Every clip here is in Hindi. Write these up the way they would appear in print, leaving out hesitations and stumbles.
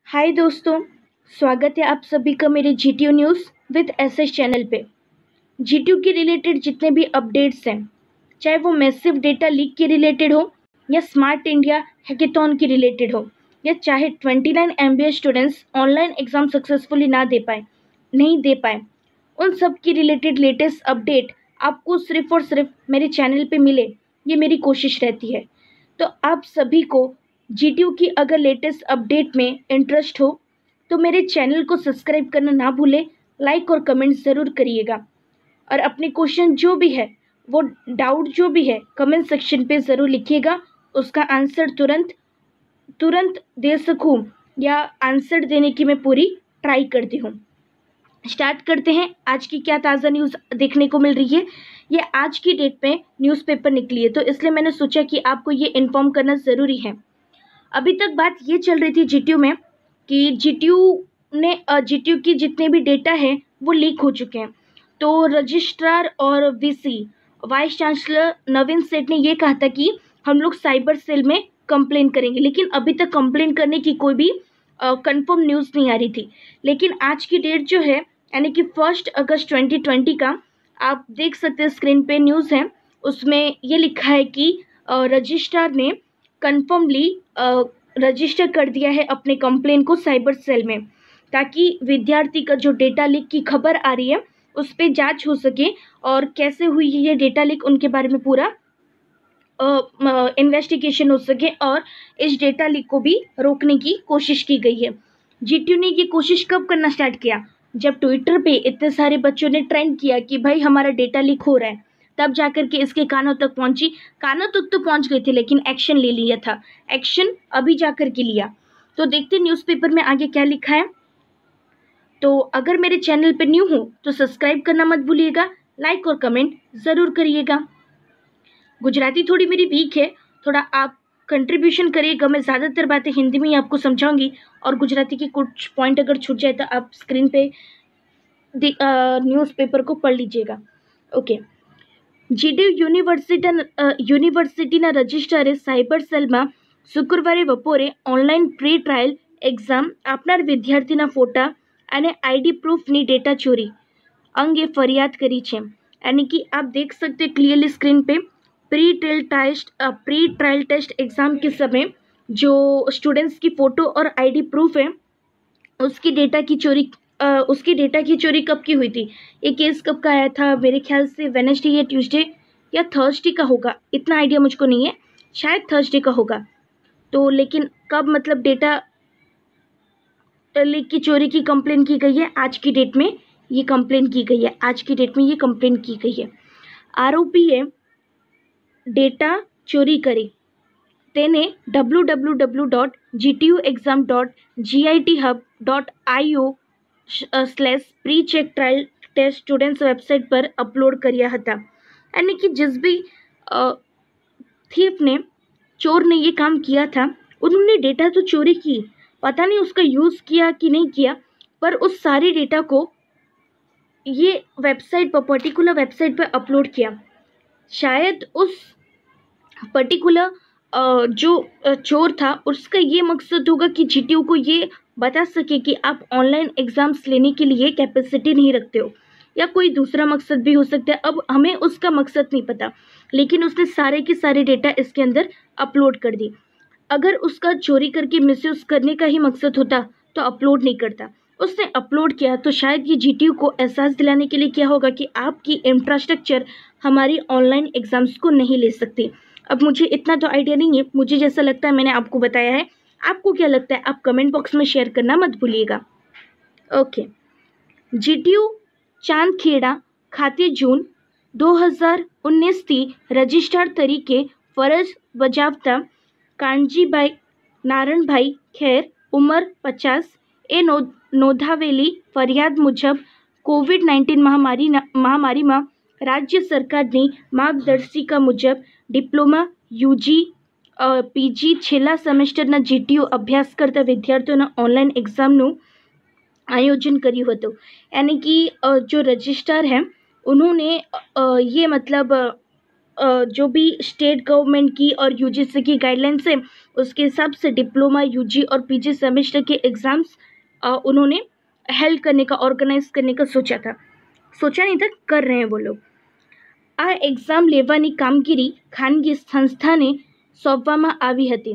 हाय दोस्तों, स्वागत है आप सभी का मेरे GTU news with SS channel पे। जीटीयू के रिलेटेड जितने भी अपडेट्स हैं, चाहे वो मैसिव डेटा लीक के रिलेटेड हो या स्मार्ट इंडिया हैकेथॉन के रिलेटेड हो, या चाहे 29 MBA students online exam successfully नहीं दे पाए, उन सब की रिलेटेड लेटेस्ट अपडेट आपको सिर्फ और सिर्फ मेरे चैनल पे मिले, ये मेरी कोशिश रहती है। तो आप सभी को जीटीयू की अगर लेटेस्ट अपडेट में इंटरेस्ट हो तो मेरे चैनल को सब्सक्राइब करना ना भूलें, लाइक और कमेंट ज़रूर करिएगा। और अपने क्वेश्चन जो भी है, वो डाउट जो भी है, कमेंट सेक्शन पे ज़रूर लिखिएगा। उसका आंसर तुरंत दे सकूं या आंसर देने की मैं पूरी ट्राई करती हूँ। स्टार्ट करते हैं। आज की क्या ताज़ा न्यूज़ देखने को मिल रही है, ये आज की डेट में न्यूज़पेपर निकली है, तो इसलिए मैंने सोचा कि आपको ये इन्फॉर्म करना ज़रूरी है। अभी तक बात ये चल रही थी जीटीयू में कि जीटीयू की जितने भी डेटा है वो लीक हो चुके हैं। तो रजिस्ट्रार और वीसी वाइस चांसलर नवीन सेठ ने ये कहा था कि हम लोग साइबर सेल में कंप्लेन करेंगे, लेकिन अभी तक कंप्लेन करने की कोई भी कंफर्म न्यूज़ नहीं आ रही थी। लेकिन आज की डेट जो है, यानी कि 1 अगस्त 2020 का, आप देख सकते हैं स्क्रीन पे न्यूज़ है, उसमें ये लिखा है कि रजिस्ट्रार ने कन्फर्मली रजिस्टर कर दिया है अपने कंप्लेन को साइबर सेल में, ताकि विद्यार्थी का जो डेटा लीक की खबर आ रही है उस पर जांच हो सके और कैसे हुई है ये डेटा लीक, उनके बारे में पूरा इन्वेस्टिगेशन हो सके और इस डेटा लीक को भी रोकने की कोशिश की गई है। जीटीयू ने ये कोशिश कब करना स्टार्ट किया? जब ट्विटर पे इतने सारे बच्चों ने ट्रेंड किया कि भाई हमारा डेटा लीक हो रहा है, तब जाकर के इसके कानों तक पहुंची। कानों तक तो पहुंच गए थे, लेकिन एक्शन ले लिया था। एक्शन अभी जाकर के लिया। तो देखते न्यूज़पेपर में आगे क्या लिखा है। तो अगर मेरे चैनल पे न्यू हो तो सब्सक्राइब करना मत भूलिएगा, लाइक और कमेंट ज़रूर करिएगा। गुजराती थोड़ी मेरी वीक है, थोड़ा आप कंट्रीब्यूशन करिएगा। मैं ज़्यादातर बातें हिंदी में ही आपको समझाऊंगी और गुजराती के कुछ पॉइंट अगर छूट जाए तो आप स्क्रीन पे न्यूज़पेपर को पढ़ लीजिएगा। ओके। જીટીયુ યુનિવર્સિટીના રજિસ્ટ્રારે સાયબર સેલમાં શુક્રવારે બપોરે ઓનલાઈન પ્રી ટ્રાયલ એક્ઝામ આપનાર વિદ્યાર્થીના ફોટા અને આઈડી પ્રૂફની ડેટા ચોરી અંગે ફરિયાદ કરી છે। यानी कि आप देख सकते हैं क्लियरली स्क्रीन पे प्री ट्रायल टेस्ट एग्ज़ाम के समय जो स्टूडेंट्स की फ़ोटो और आईडी प्रूफ है, उसकी डेटा की चोरी कब की हुई थी? ये केस कब का आया था? मेरे ख्याल से वेडनेसडे या ट्यूसडे या थर्सडे का होगा, इतना आइडिया मुझको नहीं है, शायद थर्सडे का होगा। तो लेकिन कब, मतलब डेटा लीक की चोरी की कंप्लेन की गई है, आज की डेट में ये कंप्लेन की गई है। आज की डेट में ये कंप्लेन की गई है। आरोपीए डेटा चोरी કરી તેને www.github.github.io/pre-check trial test students website पर अपलोड કર્યા હતા। यानी कि जिस भी थीफ ने, चोर ने ये काम किया था, उन्होंने डेटा तो चोरी की, पता नहीं उसका यूज़ किया कि नहीं किया, पर उस सारी डेटा को ये वेबसाइट पर, पर्टिकुलर वेबसाइट पर अपलोड किया। शायद उस पर्टिकुलर जो चोर था, उसका ये मकसद होगा कि जीटीयू को ये बता सके कि आप ऑनलाइन एग्ज़ाम्स लेने के लिए कैपेसिटी नहीं रखते हो, या कोई दूसरा मकसद भी हो सकता है। अब हमें उसका मकसद नहीं पता, लेकिन उसने सारे के सारे डेटा इसके अंदर अपलोड कर दी। अगर उसका चोरी करके मिसयूज़ करने का ही मकसद होता तो अपलोड नहीं करता। उसने अपलोड किया तो शायद ये जीटीयू को एहसास दिलाने के लिए किया होगा कि आपकी इंफ्रास्ट्रक्चर हमारी ऑनलाइन एग्ज़ाम्स को नहीं ले सकती। अब मुझे इतना तो आइडिया नहीं है, मुझे जैसा लगता है मैंने आपको बताया है। आपको क्या लगता है आप कमेंट बॉक्स में शेयर करना मत भूलिएगा। ओके। जीटीयू ચાંદખેડા ખાતે જૂન 2019થી રજિસ્ટ્રાર તરીકે ફરજ બજાવતા કાનજીભાઈ નારણભાઈ ખેર, ઉંમર 50, એ નોંધાવેલી ફરિયાદ મુજબ કોવિડ-19 મહામારીમાં રાજ્ય સરકારની માર્ગદર્શિકા મુજબ ડિપ્લોમા, યુજી, પીજી છેલ્લા સેમેસ્ટરના જીટીયુ અભ્યાસ કરતા વિદ્યાર્થીઓના ઓનલાઈન એક્ઝામનું आयोजन કર્યું હતું। यानी कि जो रजिस्ट्रार हैं उन्होंने ये मतलब जो भी स्टेट गवर्नमेंट की और यूजीसी की गाइडलाइंस है उसके हिसाब से डिप्लोमा, यूजी और पीजी सेमेस्टर के एग्ज़ाम्स उन्होंने हेल्ड करने का, ऑर्गेनाइज करने का सोचा नहीं था, कर रहे हैं वो लोग। આ એક્ઝામ લેવાની કામગીરી ખાનગી સંસ્થાને સોંપવામાં આવી હતી,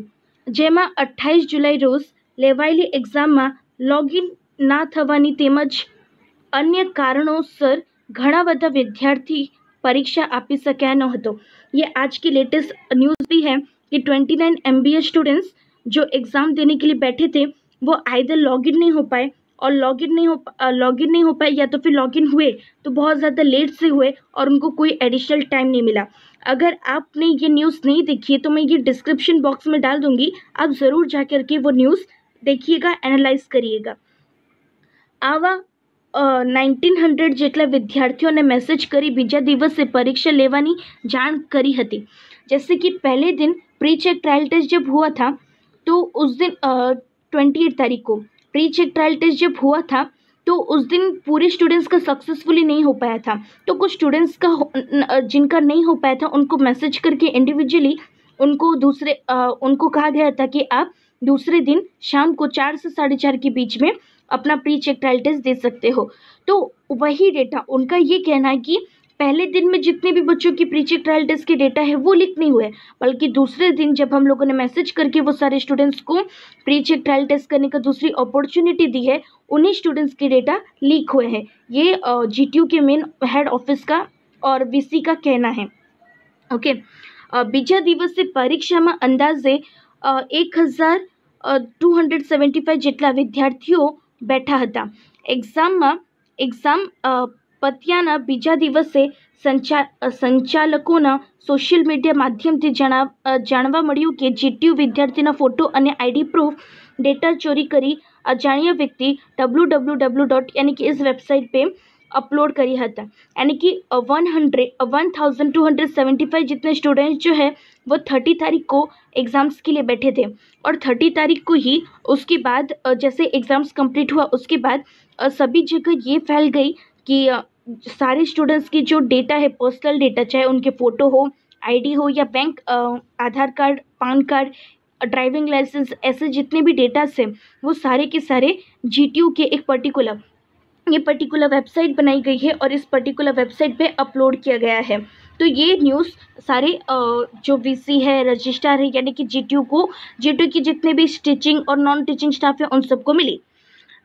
જેમાં 28 જુલાઈ રોજ લેવાયેલી એક્ઝામમાં લોગિન ના થવાની તેમજ अन्य कारणोसर घना બધા विद्यार्थी परीक्षा આપી શક્યા ન હતો। ये आज की लेटेस्ट न्यूज़ भी है कि 29 MBA स्टूडेंट्स जो एग्ज़ाम देने के लिए बैठे थे वो आइदर लॉगिन नहीं हो पाए, और लॉगिन नहीं हो पाए या तो फिर लॉगिन हुए तो बहुत ज़्यादा लेट से हुए और उनको कोई एडिशनल टाइम नहीं मिला। अगर आपने ये न्यूज़ नहीं देखी है तो मैं ये डिस्क्रिप्शन बॉक्स में डाल दूँगी, आप ज़रूर जा कर के वो न्यूज़ देखिएगा, एनालाइज करिएगा। आवा 1900 જેટલા વિદ્યાર્થીઓને મેસેજ કરી બીજા દિવસે પરીક્ષા લેવાની જાણ કરી હતી। जैसे कि पहले दिन प्री चेक ट्रायल टेस्ट जब हुआ था तो उस दिन 28 तारीख को प्री चेक ट्रायल टेस्ट जब हुआ था तो उस दिन पूरे स्टूडेंट्स का सक्सेसफुली नहीं हो पाया था। तो कुछ स्टूडेंट्स का जिनका नहीं हो पाया था उनको मैसेज करके इंडिविजुअली उनको कहा गया था कि आप दूसरे दिन शाम को 4 से 4:30 के बीच में अपना प्री चेक ट्रायल टेस्ट दे सकते हो। तो वही डेटा, उनका ये कहना है कि पहले दिन में जितने भी बच्चों की प्री चेक ट्रायल टेस्ट के डेटा है वो लीक नहीं हुए, बल्कि दूसरे दिन जब हम लोगों ने मैसेज करके वो सारे स्टूडेंट्स को प्री चेक ट्रायल टेस्ट करने का दूसरी अपॉर्चुनिटी दी है, उन्हीं स्टूडेंट्स के डेटा लीक हुए हैं। ये GTU के मेन हेड ऑफिस का और VC का कहना है। ओके, बीजा दिवसे परीक्षा में अंदाजे 1275 જેટલા વિદ્યાર્થીઓ બેઠા હતા। એક્ઝામ પત્યાના બીજા દિવસે સંચાલકોના સોશિયલ મીડિયા માધ્યમથી જાણવા મળ્યું કે GTU વિદ્યાર્થીના ફોટો અને ID પ્રૂફ ડેટા ચોરી કરી અજાણ્યા વ્યક્તિ www. यानी कि इस वेबसाइट पे अपलोड करी था। यानी कि 1275 जितने स्टूडेंट्स जो है वो 30 तारीख को एग्ज़ाम्स के लिए बैठे थे, और 30 तारीख को ही उसके बाद जैसे एग्ज़ाम्स कंप्लीट हुआ उसके बाद सभी जगह ये फैल गई कि सारे स्टूडेंट्स की जो डेटा है, पर्सनल डेटा, चाहे उनके फ़ोटो हो, ID हो या bank Aadhaar card, PAN card, driving licence, ऐसे जितने भी डेटास हैं वो सारे के सारे GTU के एक पर्टिकुलर वेबसाइट बनाई गई है और इस पर्टिकुलर वेबसाइट पे अपलोड किया गया है। तो ये न्यूज़ सारे जो VC है, रजिस्ट्रार है, यानी कि GTU की जितने भी टीचिंग और नॉन टीचिंग स्टाफ है उन सबको मिली।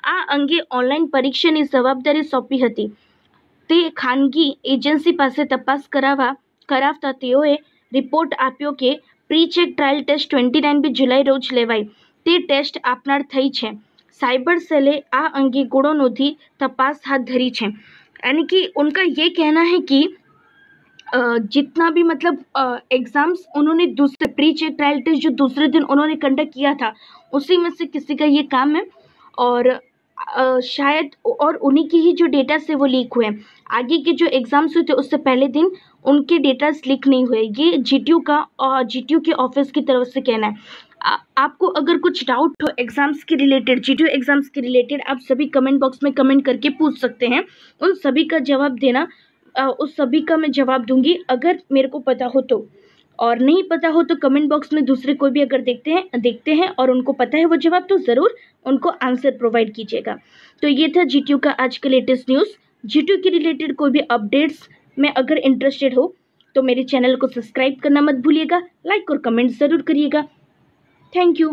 आ अंगे ऑनलाइन परीक्षाની જવાબદારી સોંપી હતી તે ખાનગી એજન્સી પાસે તપાસ કરાવતા તેઓએ રિપોર્ટ આપ્યો કે પ્રી ચેક ટ્રાયલ ટેસ્ટ 29 જુલાઈ રોજ લેવાય તે ટેસ્ટ આપનાર થઈ છે। साइबर सेले आ अंगे गुणों नोंधी तपास हाथ धरी है। यानी कि उनका ये कहना है कि जितना भी मतलब एग्ज़ाम्स उन्होंने दूसरे प्री चेक ट्रायल टेस्ट जो दूसरे दिन उन्होंने कंडक्ट किया था उसी में से किसी का ये काम है, और शायद और उन्हीं की ही जो डेटा से वो लीक हुए। आगे के जो एग्ज़ाम्स हुए थे उससे पहले दिन उनके डेटास लीक नहीं हुए, ये GTU के ऑफिस की तरफ से कहना है। आपको अगर कुछ डाउट हो एग्ज़ाम्स के रिलेटेड, GTU एग्ज़ाम्स के रिलेटेड, आप सभी कमेंट बॉक्स में कमेंट करके पूछ सकते हैं। उन सभी का जवाब देना, उस सभी का मैं जवाब दूंगी अगर मेरे को पता हो तो, और नहीं पता हो तो कमेंट बॉक्स में दूसरे कोई भी अगर देखते हैं और उनको पता है वो जवाब, तो ज़रूर उनको आंसर प्रोवाइड कीजिएगा। तो ये था GTU का आज का लेटेस्ट न्यूज़। GTU के रिलेटेड कोई भी अपडेट्स में अगर इंटरेस्टेड हो तो मेरे चैनल को सब्सक्राइब करना मत भूलिएगा, लाइक और कमेंट ज़रूर करिएगा। Thank you.